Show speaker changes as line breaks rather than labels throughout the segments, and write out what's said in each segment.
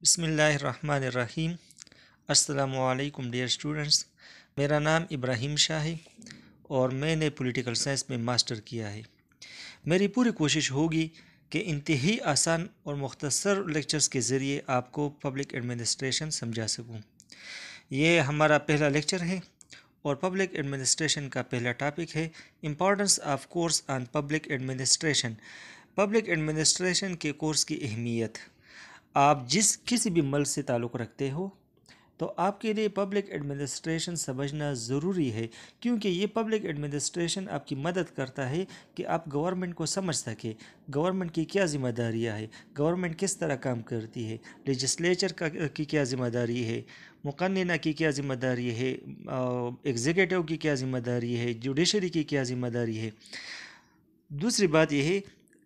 بسم اللہ الرحمن الرحیم۔ السلام علیکم ڈیئر اسٹوڈنٹس، میرا نام ابراہیم شاہ ہے اور میں نے پولیٹیکل سائنس میں ماسٹر کیا ہے۔ میری پوری کوشش ہوگی کہ انتہائی آسان اور مختصر لیکچرز کے ذریعے آپ کو پبلک ایڈمنسٹریشن سمجھا سکوں۔ یہ ہمارا پہلا لیکچر ہے اور پبلک ایڈمنسٹریشن کا پہلا ٹاپک ہے importance of course on public administration. Public administration کے کورس کی اہمیت۔ آپ کسی بھی ملک سے تعلق رکھتے ہو تو آپ کے لیے پبلک ایڈمنسٹریشن سمجھنا ضروری ہے، کیونکہ یہ پبلک ایڈمنسٹریشن آپ کی مدد کرتا ہے کہ آپ گورنمنٹ کو سمجھ سکیں، گورنمنٹ کی کیا ذمہ داریاں ہے، گورنمنٹ کس طرح کام کرتی ہے، لیجسلیچر کی کیا ذمہ داری ہے، مقننہ کی کیا ذمہ داری ہے، ایگزیکٹو کی کیا ذمہ داری ہے، جوڈیشری کی کیا ذمہ داری ہے۔ دوسری بات یہ ہے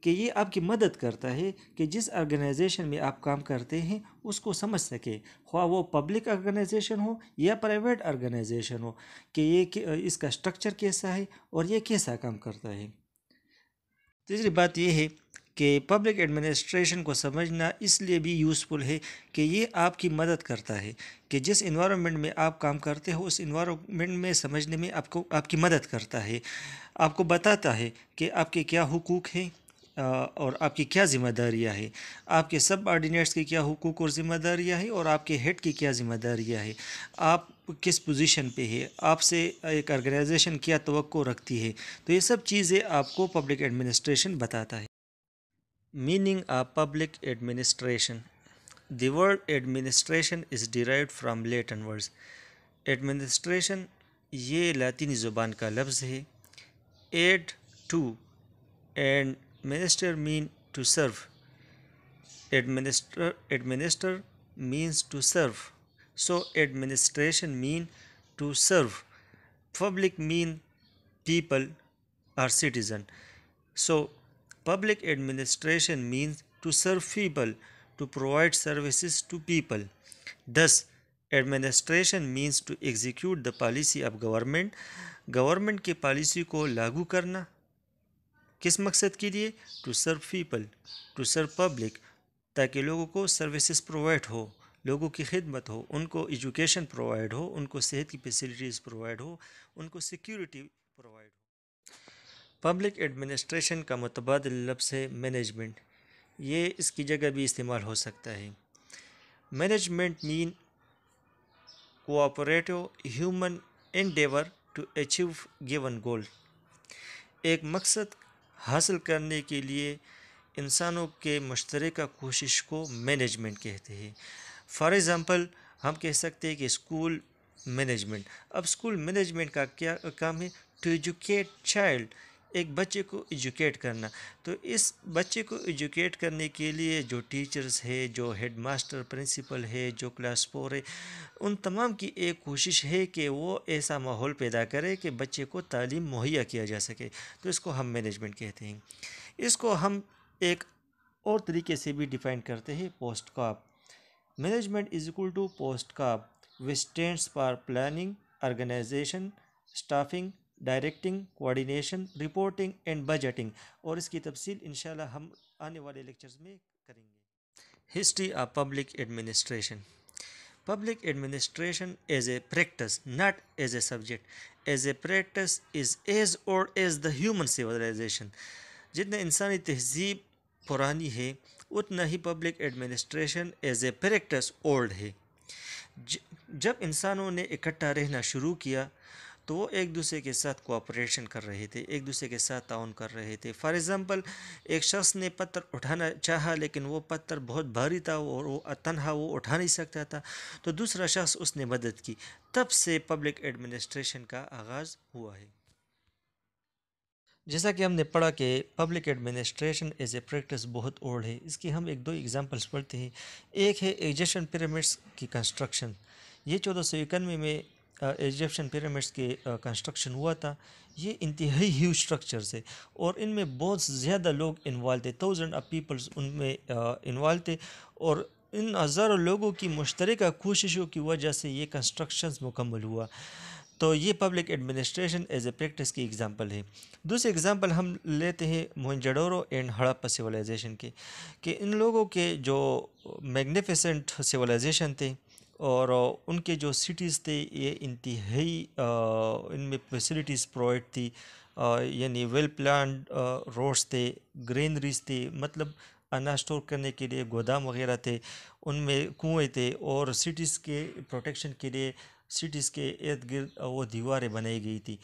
کہ یہ آپ کی مدد کرتا ہے کہ جس آرگنائزیشن میں آپ کام کرتے ہیں اس کو سمجھ سکے، خواہ وہ پبلک آرگنائزیشن ہو یا پرائیویٹ آرگنائزیشن ہو، کہ یہ اس کا سٹرکچر کیسا ہے اور یہ کیسا کام کرتا ہے۔ تیسری بات یہ ہے کہ پبلک ایڈمنسٹریشن کو سمجھنا اس لیے بھی یوزفل ہے کہ یہ آپ کی مدد کرتا ہے کہ جس انوائرمنٹ میں آپ کام کرتے ہو اس انوائرمنٹ میں سمجھنے میں آپ کی مدد کرتا ہے، آپ کو بتاتا ہے کہ آپ کے کیا حقوق ہیں اور آپ کی کیا ذمہ داریاں ہیں، آپ کے سب آرڈینیٹس کی کیا حقوق اور ذمہ داریاں ہیں، اور آپ کے ہیڈ کی کیا ذمہ داریاں ہیں، آپ کس پوزیشن پہ ہے، آپ سے ایک آرگنائزیشن کیا توقع رکھتی ہے۔ تو یہ سب چیزیں آپ کو پبلک ایڈمنسٹریشن بتاتا ہے۔ Meaning of public administration. The word administration is derived from Latin words. Administration یہ لاطینی زبان کا لفظ ہے۔ Ad to and minister mean to serve. Administer means to serve. So administration mean to serve. Public mean people or citizen. So public administration means to serve people, to provide services to people. Thus administration means to execute the policy of government. Government کی policy کو لاگو کرنا کس مقصد کے لیے؟ To serve people, to serve public, تاکہ لوگوں کو سروسز پرووائڈ ہو، لوگوں کی خدمت ہو، ان کو ایجوکیشن پرووائڈ ہو، ان کو صحت کی فیسلٹیز پرووائڈ ہو، ان کو سیکیورٹی پرووائڈ ہو۔ پبلک ایڈمنسٹریشن کا متبادل لفظ ہے مینجمنٹ، یہ اس کی جگہ بھی استعمال ہو سکتا ہے۔ مینجمنٹ مین cooperative human endeavour to achieve given goal. ایک مقصد حاصل کرنے کے لیے انسانوں کے مشترکہ کوشش کو مینجمنٹ کہتے ہیں۔ فار ایگزامپل ہم کہہ سکتے ہیں کہ اسکول مینجمنٹ۔ اب اسکول مینجمنٹ کا کیا کام ہے؟ ٹو ایجوکیٹ چائلڈ، ایک بچے کو ایجوکیٹ کرنا۔ تو اس بچے کو ایجوکیٹ کرنے کے لیے جو ٹیچرز ہے، جو ہیڈ ماسٹر پرنسپل ہے، جو کلاس 4 ہے، ان تمام کی ایک کوشش ہے کہ وہ ایسا ماحول پیدا کرے کہ بچے کو تعلیم مہیا کیا جا سکے، تو اس کو ہم مینجمنٹ کہتے ہیں۔ اس کو ہم ایک اور طریقے سے بھی ڈیفائن کرتے ہیں، POSDCORB. Management is equal to POSDCORB which stands for planning, organisation, staffing, directing, coordination, reporting and budgeting, اور اس کی تفصیل انشاءاللہ ہم آنے والے لیکچرز میں کریں گے۔ History of public administration. Public administration as a practice, not as a subject. As a practice is as old as the human civilization. جتنا انسانی تہذیب پرانی ہے اتنا ہی public administration as a practice old ہے۔ جب انسانوں نے اکٹھا رہنا شروع کیا تو وہ ایک دوسرے کے ساتھ کوآپریشن کر رہے تھے، ایک دوسرے کے ساتھ تعاون کر رہے تھے۔ فار ایگزامپل ایک شخص نے پتھر اٹھانا چاہا لیکن وہ پتھر بہت بھاری تھا اور وہ تنہا وہ اٹھا نہیں سکتا تھا، تو دوسرا شخص اس نے مدد کی۔ تب سے پبلک ایڈمنسٹریشن کا آغاز ہوا ہے۔ جیسا کہ ہم نے پڑھا کہ public administration as a practice بہت اولڈ ہے، اس کی ہم ایک دو ایگزامپلس پڑھتے ہیں۔ ایک ہے ایجپشن پیرامڈس کی کنسٹرکشن۔ یہ 1491 میں ایجپشن پیرامڈس کے کنسٹرکشن ہوا تھا۔ یہ انتہائی ہیوج اسٹرکچرز ہے اور ان میں بہت زیادہ لوگ انوالو تھے، 1000 آف پیپلز ان میں انوالو تھے، اور ان ہزاروں لوگوں کی مشترکہ کوششوں کی وجہ سے یہ کنسٹرکشنز مکمل ہوا۔ تو تو یہ public administration as a practice کی اگزامپل ہے. دوسری اگزامپل ہم لیتے ہیں موہنجوڈارو اینڈ ہڑپا سویلائزیشن کے، کہ ان لوگوں کے جو میگنیفیسنٹ سویلائزیشن تھے اور ان کے جو سٹیز تھے یہ انتہائی ان میں فیسلٹیز پرووائڈ تھی، یعنی ویل پلانڈ روڈس تھے، گرینریز تھے، مطلب اناج اسٹور کرنے کے لیے گودام وغیرہ تھے، ان میں کنویں تھے، اور سٹیز کے پروٹیکشن کے لیے سٹیز کے ارد گرد وہ دیواریں بنائی گئی تھی.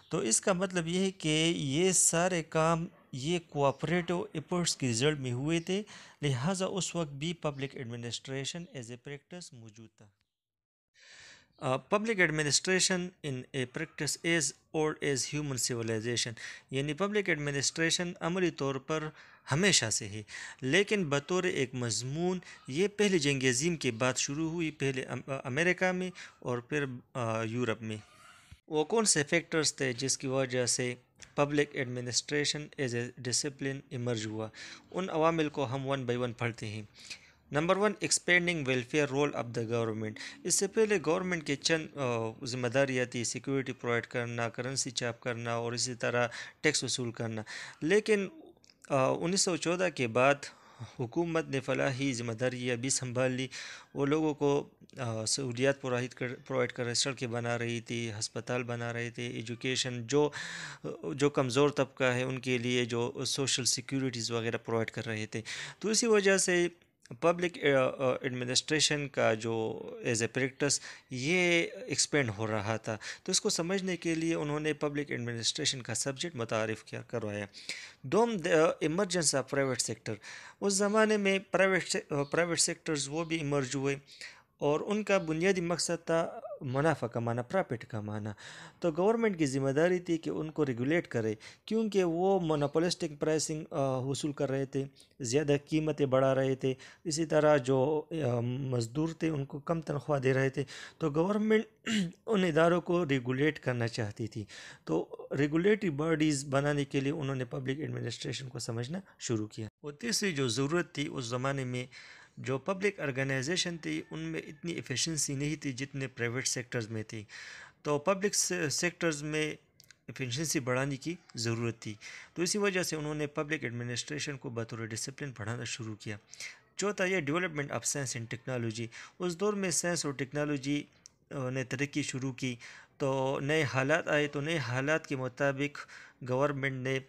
تو اس کا مطلب یہ ہے کہ یہ سارے کام یہ کوآپریٹو ایفرٹس کے رزلٹ میں ہوئے تھے، لہٰذا اس وقت بھی public administration as a practice موجود تھا. Public administration in a practice as old as human civilization, یعنی پبلک ایڈمنسٹریشن عملی طور پر ہمیشہ سے ہے، لیکن بطور ایک مضمون یہ پہلی جنگ عظیم کے بعد شروع ہوئی، پہلے امریکہ میں اور پھر یورپ میں. وہ کون سے فیکٹرز تھے جس کی وجہ سے public administration as a discipline emerge ہوا؟ ان عوامل کو ہم ون بائی ون پڑھتے ہیں. Number 1، expanding welfare role of the government. اس سے پہلے گورنمنٹ کے چند ذمہ داریاں تھی، سیکیورٹی پرووائڈ کرنا، کرنسی چاپ کرنا، اور اسی طرح ٹیکس وصول کرنا. لیکن 1914 کے بعد حکومت نے فلاحی ذمہ داریاں بھی سنبھال لی. وہ لوگوں کو سہولیات پرووائڈ کر رہے، سڑکیں بنا رہی تھی، ہسپتال بنا رہے تھے، ایجوکیشن جو کمزور طبقہ ہے ان کے لیے جو سوشل سیکیورٹیز وغیرہ پرووائڈ کر رہے تھے. تو اسی وجہ سے پبلک ایڈمنسٹریشن کا جو ایز اے پریکٹس یہ ایکسپینڈ ہو رہا تھا. تو اس کو سمجھنے کے لیے انہوں نے پبلک ایڈمنسٹریشن کا سبجیکٹ متعارف کروایا. دوم، ایمرجنس آف پرائیویٹ سیکٹر. اس زمانے میں پرائیویٹ سیکٹرز وہ بھی ایمرج ہوئے اور ان کا بنیادی مقصد تھا منافع کمانا، پرافٹ کمانا. تو گورنمنٹ کی ذمہ داری تھی کہ ان کو ریگولیٹ کرے، کیونکہ وہ مونوپولسٹک پرائسنگ وصول کر رہے تھے، زیادہ قیمتیں بڑھا رہے تھے، اسی طرح جو مزدور تھے ان کو کم تنخواہ دے رہے تھے. تو گورنمنٹ ان اداروں کو ریگولیٹ کرنا چاہتی تھی. تو ریگولیٹری باڈیز بنانے کے لیے انہوں نے پبلک ایڈمنسٹریشن کو سمجھنا شروع کیا. اور تیسری جو ضرورت تھی اس زمانے میں، جو پبلک آرگنائزیشن تھی ان میں اتنی ایفیشنسی نہیں تھی جتنے پرائیویٹ سیکٹرز میں تھی. تو پبلک سیکٹرز میں ایفیشنسی بڑھانے کی ضرورت تھی. تو اسی وجہ سے انہوں نے پبلک ایڈمنسٹریشن کو بطور ڈسپلن پڑھانا شروع کیا. چوتھا، یہ development of science and technology. اس دور میں سائنس اور ٹیکنالوجی نے ترقی شروع کی، تو نئے حالات آئے. تو نئے حالات کے مطابق گورنمنٹ نے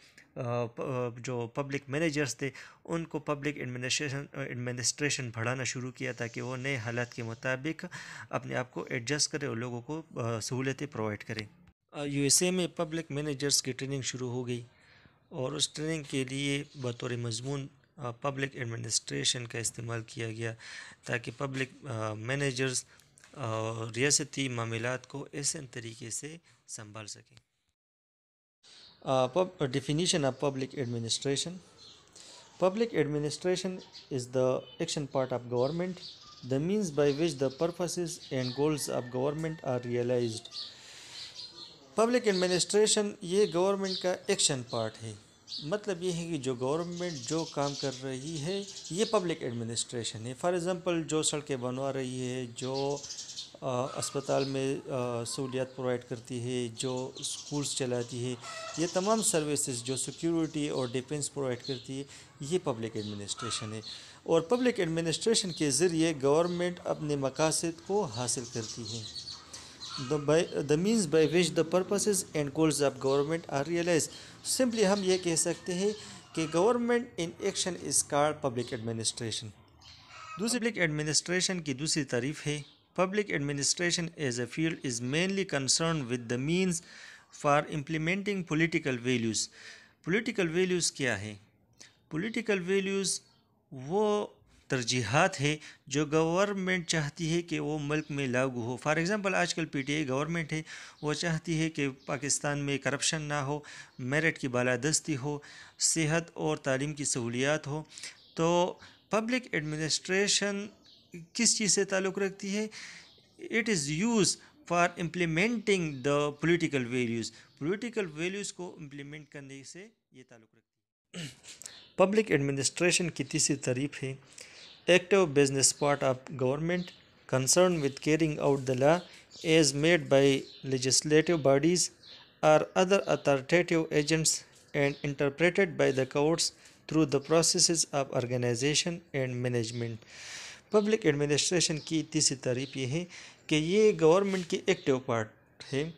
جو پبلک مینیجرز تھے ان کو پبلک ایڈمنسٹریشن پڑھانا شروع کیا تاکہ وہ نئے حالات کے مطابق اپنے آپ کو ایڈجسٹ کرے اور لوگوں کو سہولتیں پرووائڈ کرے. یو ایس اے میں پبلک مینیجرز کی ٹریننگ شروع ہو گئی، اور اس ٹریننگ کے لیے بطور مضمون پبلک ایڈمنسٹریشن کا استعمال کیا گیا تاکہ پبلک مینیجرز ریاستی معاملات کو ایسے طریقے سے سنبھال سکیں. Definition of public administration. Public administration is the action part of government, the means by which the purposes and goals of government are realized. Public administration یہ گورنمنٹ کا ایکشن پارٹ ہے. مطلب یہ ہے کہ جو گورنمنٹ جو کام کر رہی ہے یہ پبلک ایڈمنسٹریشن ہے. فار ایگزامپل جو سڑکیں بنوا رہی ہے، جو اسپتال میں سہولیات پرووائڈ کرتی ہے، جو اسکولز چلاتی ہے، یہ تمام سروسز جو سیکیورٹی اور ڈیفنس پرووائڈ کرتی ہے یہ پبلک ایڈمنسٹریشن ہے. اور پبلک ایڈمنسٹریشن کے ذریعے گورنمنٹ اپنے مقاصد کو حاصل کرتی ہے. The means by which the purposes and goals of government are realized. Simply ہم یہ کہہ سکتے ہیں کہ government in action is called public administration. Public administration کی دوسری تعریف ہے public administration as a field is mainly concern with the means for implementing political values. Political values کیا ہے؟ پولیٹیکل ویلیوز وہ ترجیحات ہے جو گورنمنٹ چاہتی ہے کہ وہ ملک میں لاگو ہو. فار ایگزامپل آج کل پی ٹی آئی گورنمنٹ ہے، وہ چاہتی ہے کہ پاکستان میں کرپشن نہ ہو، میرٹ کی بالادستی ہو، صحت اور تعلیم کی سہولیات ہو. تو پبلک ایڈمنسٹریشن کس چیز سے تعلق رکھتی ہے؟ It is use for implementing the political values. Political values کو امپلیمنٹ کرنے سے یہ تعلق رکھتی ہے. پبلک ایڈمنسٹریشن کی تیسری تعریف ہے active business part of government concern with carrying out the law as made by legislative bodies or other authoritative agents and interpreted by the courts through the processes of organization and management. Public administration کی تیسری تعریف یہ ہے کہ یہ government کی active part ہے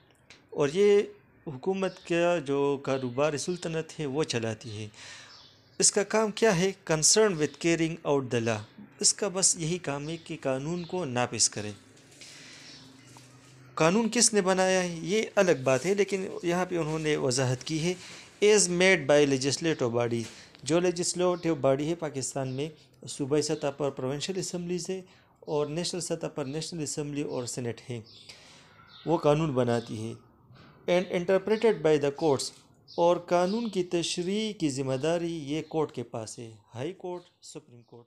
اور یہ حکومت کا جو کاروبار سلطنت ہے وہ چلاتی ہے. اس کا کام کیا ہے؟ Concern with carrying out the law. اس کا بس یہی کام ہے کہ قانون کو نافذ کرے. قانون کس نے بنایا ہے یہ الگ بات ہے، لیکن یہاں پہ انہوں نے وضاحت کی ہے as made by legislative body. جو لیجسلیٹو باڈی ہے پاکستان میں صوبائی سطح پر پروونشل اسمبلیز ہے اور نیشنل سطح پر نیشنل اسمبلی اور سینٹ ہے، وہ قانون بناتی ہے. And interpreted by the courts, اور قانون کی تشریح کی ذمہ داری یہ کورٹ کے پاس ہے، high court, supreme court.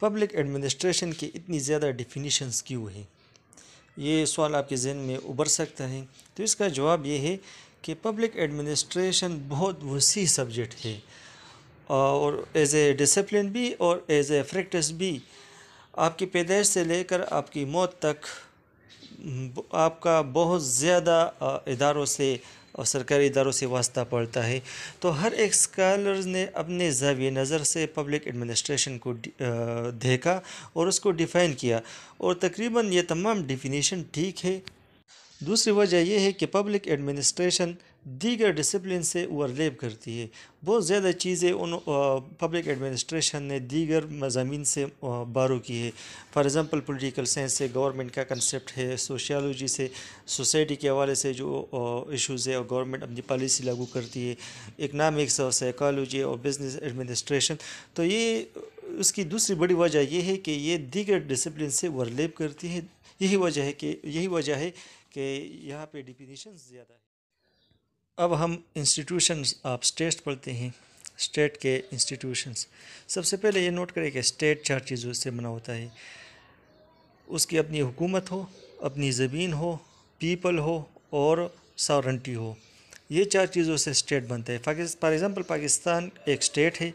Public administration کی اتنی زیادہ ڈیفینیشنز کیوں ہیں؟ یہ سوال آپ کے ذہن میں ابھر سکتا ہے. تو اس کا جواب یہ ہے کہ پبلک ایڈمنسٹریشن بہت وسیع سبجیکٹ ہے اور ایز اے ڈسپلن بھی اور ایز اے پریکٹس بھی. آپ کی پیدائش سے لے کر آپ کی موت تک آپ کا بہت زیادہ اداروں سے اور سرکاری اداروں سے واسطہ پڑتا ہے. تو ہر ایک اسکالرز نے اپنے زاویہ نظر سے پبلک ایڈمنسٹریشن کو دیکھا اور اس کو ڈیفائن کیا، اور تقریباً یہ تمام ڈیفینیشن ٹھیک ہے. دوسری وجہ یہ ہے کہ پبلک ایڈمنسٹریشن دیگر ڈسپلن سے اوورلیپ کرتی ہے. بہت زیادہ چیزیں پبلک ایڈمنسٹریشن نے دیگر مضامین سے بارو کی ہے. فار ایگزامپل پولیٹیکل سائنس سے گورنمنٹ کا کنسیپٹ ہے، سوشیالوجی سے سوسائٹی کے حوالے سے جو ایشوز ہے اور گورنمنٹ اپنی پالیسی لاگو کرتی ہے، اکنامکس اور سائیکالوجی اور بزنس ایڈمنسٹریشن. تو یہ اس کی دوسری بڑی وجہ یہ ہے کہ یہ دیگر ڈسپلن سے اوورلیپ کرتی ہے. یہی وجہ ہے کہ یہاں پہ ڈیفینیشنز زیادہ ہے. اب ہم انسٹیٹیوشنز آف اسٹیٹ پڑھتے ہیں. اسٹیٹ کے انسٹیٹیوشنز، سب سے پہلے یہ نوٹ کریں کہ اسٹیٹ 4 چیزوں سے بنا ہوتا ہے. اس کی اپنی حکومت ہو، اپنی زمین ہو، پیپل ہو اور ساورنٹی ہو. یہ 4 چیزوں سے اسٹیٹ بنتا ہے. فار ایگزامپل پاکستان ایک اسٹیٹ ہے،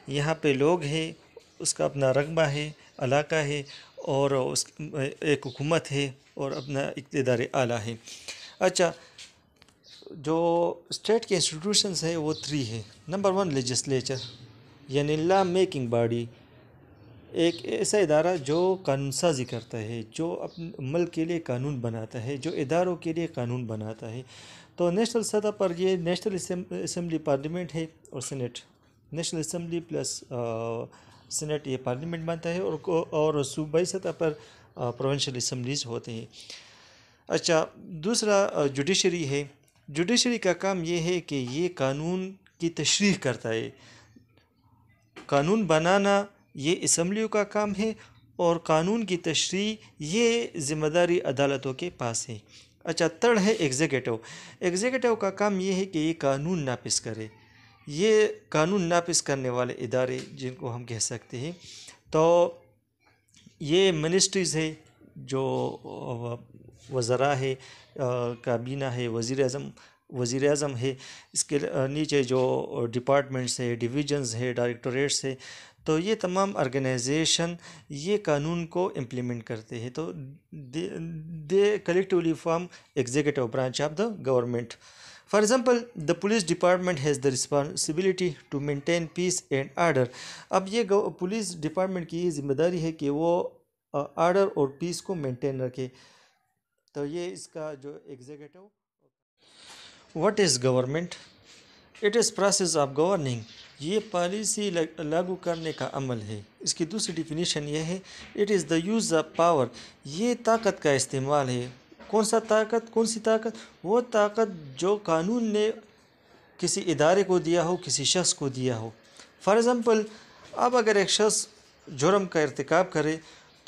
یہاں پہ لوگ ہیں، اس کا اپنا رقبہ ہے، علاقہ ہے اور ایک حکومت ہے اور اپنا اقتدار اعلیٰ ہے. اچھا، جو اسٹیٹ کے انسٹیٹیوشنز ہیں وہ 3 ہیں. نمبر 1 لیجسلیچر، یعنی لا میکنگ باڈی، ایک ایسا ادارہ جو قانون سازی کرتا ہے، جو اپنے ملک کے لیے قانون بناتا ہے، جو اداروں کے لیے قانون بناتا ہے. تو نیشنل سطح پر یہ نیشنل اسمبلی پارلیمنٹ ہے اور senate. National assembly plus senate یہ پارلیمنٹ بنتا ہے اور صوبائی سطح پر پروونشل اسمبلیز ہوتے ہیں. اچھا، دوسرا جوڈیشری ہے. جوڈیشری کا کام یہ ہے کہ یہ قانون کی تشریح کرتا ہے. قانون بنانا یہ اسمبلیوں کا کام ہے اور قانون کی تشریح یہ ذمہ داری عدالتوں کے پاس ہے. اچھا، تھرڈ ہے ایگزیکٹو. ایگزیکٹو کا کام یہ ہے کہ یہ قانون نافذ کرے. یہ قانون نافذ کرنے والے ادارے جن کو ہم کہہ سکتے ہیں، تو یہ منسٹریز ہے، جو وزراء ہے، کابینہ ہے، وزیر اعظم ہے. اس کے نیچے جو ڈپارٹمنٹس ہے، ڈویژنز ہے، ڈائریکٹوریٹس ہے، تو یہ تمام آرگنائزیشن یہ قانون کو امپلیمنٹ کرتے ہیں. تو they collectively form executive branch of the government. For example the police department has the responsibility to maintain peace and order. اب یہ پولیس ڈپارٹمنٹ کی یہ ذمہ داری ہے کہ وہ آرڈر اور پیس کو مینٹین رکھے. تو یہ اس کا جو executive. What is government? It is process of governing. یہ پالیسی لاگو کرنے کا عمل ہے. اس کی دوسری ڈیفینیشن یہ ہے it is the use of power. یہ طاقت کا استعمال ہے. کون سی طاقت؟ وہ طاقت جو قانون نے کسی ادارے کو دیا ہو، کسی شخص کو دیا ہو. فار ایگزامپل اب اگر ایک شخص جرم کا ارتکاب کرے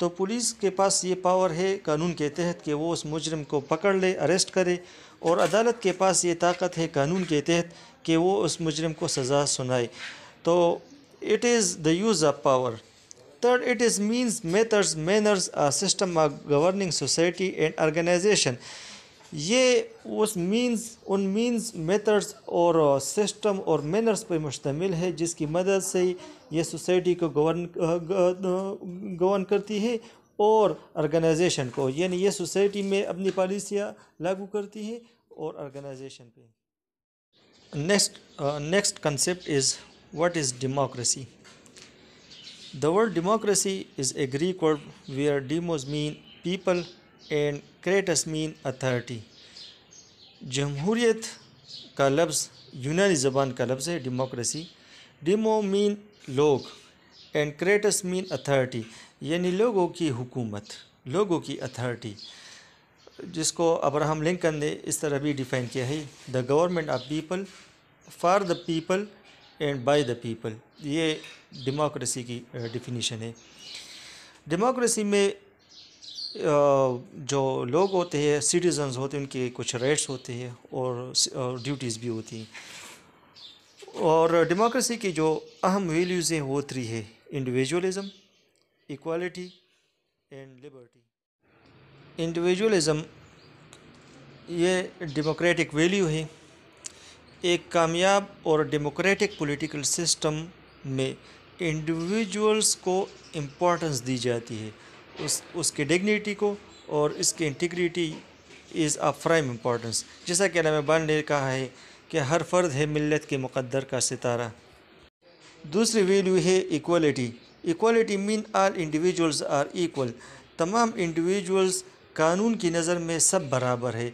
تو پولیس کے پاس یہ پاور ہے قانون کے تحت کہ وہ اس مجرم کو پکڑ لے، اریسٹ کرے، اور عدالت کے پاس یہ طاقت ہے قانون کے تحت کہ وہ اس مجرم کو سزا سنائے. تو it is the use of power. Third, it is means methods manners system of governing society and organization. یہ ان مینز میتھڈز اور سسٹم اور مینرز پر مشتمل ہے جس کی مدد سے یہ سوسائٹی کو گورن کرتی ہے اور آرگنائزیشن کو، یعنی یہ سوسائٹی میں اپنی پالیسیاں لاگو کرتی ہیں اور آرگنائزیشن پہ۔ Next concept is what is democracy. The word democracy is a Greek word where demos mean people and kratos mean authority. جمہوریت کا لفظ یونانی زبان کا لفظ ہے ڈیموکریسی. ڈیمو مین لوگ اینڈ کریٹس مین اتھارٹی، یعنی لوگوں کی حکومت، لوگوں کی اتھارٹی، جس کو ابراہم لنکن نے اس طرح بھی ڈیفائن کیا ہے، the government of people, for the people and by the people. یہ ڈیموکریسی کی ڈیفینیشن ہے. ڈیموکریسی میں جو لوگ ہوتے ہیں، سٹیزنز ہوتے ہیں، ان کے کچھ رائٹس ہوتے ہیں اور ڈیوٹیز بھی ہوتی ہیں. اور ڈیموکریسی کی جو اہم ویلیوز ہیں وہ 3 ہے: individualism, equality and Liberty. Individualism یہ ڈیموکریٹک ویلیو ہے. ایک کامیاب اور ڈیموکریٹک پولیٹیکل سسٹم میں انڈیویجولز کو امپورٹنس دی جاتی ہے، اس کے ڈگنیٹی کو اور اس کی integrity is of prime importance. جیسا کہ علامہ اقبال نے کہا ہے کہ ہر فرد ہے ملت کے مقدر کا ستارہ. دوسری ویلیو ہے equality. Equality mean all individuals are equal. تمام انڈیویجولز قانون کی نظر میں سب برابر ہے.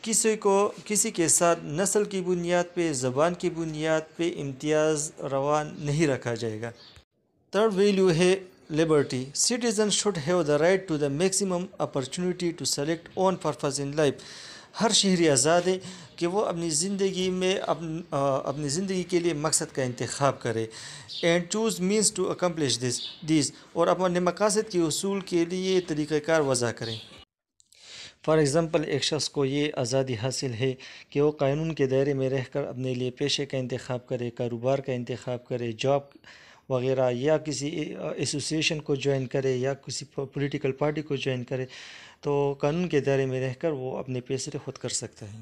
کسی کے ساتھ نسل کی بنیاد پہ، زبان کی بنیاد پہ امتیاز روا نہیں رکھا جائے گا. تھرڈ ویلیو ہے liberty. Citizen should have the right to the maximum opportunity to select own purpose in life. ہر شہری آزاد ہے کہ وہ اپنی زندگی میں اپنی زندگی کے لیے مقصد کا انتخاب کرے. And choose means to accomplish these. اور اپنے مقاصد کے حصول کے لیے طریقہ کار وضع کریں. فار ایگزامپل، ایک شخص کو یہ آزادی حاصل ہے کہ وہ قانون کے دائرے میں رہ کر اپنے لیے پیشے کا انتخاب کرے، کاروبار کا انتخاب کرے، جاب وغیرہ، یا کسی ایسوسیشن کو جوائن کرے یا کسی پولیٹیکل پارٹی کو جوائن کرے. تو قانون کے دائرے میں رہ کر وہ اپنے پیسے خود کر سکتا ہے.